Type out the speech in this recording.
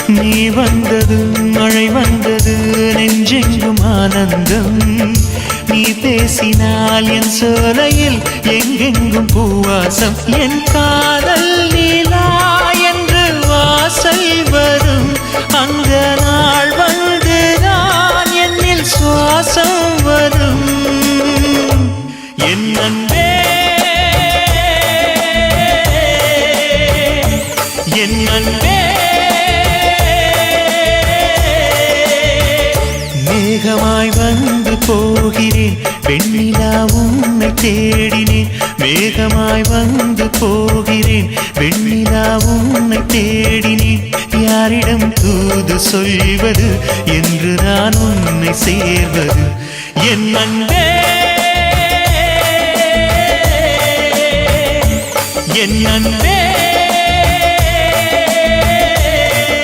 நீ வந்தது மழை வந்தது நெஞ்செங்கும் ஆனந்தம் நீ பேசினால் என் சோலையில் எங்கெங்கும் பூவாசம் என் காதல் நீலா என்று வாசல் வரும் அந்த நாள் வந்து நான் என்னில் சுவாசம் வரும் என் அன்பே என் அன்பே மேகமாய் வந்து போகிறேன் வெண்ணிலா உன்னை தேடினேன் மேகமாய் வந்து போகிறேன் வெண்ணிலா உன்னை தேடினேன் யாரிடம் தூது சொல்வது என்று நான் உன்னை சேர்வது என் அன்பே என் அன்பே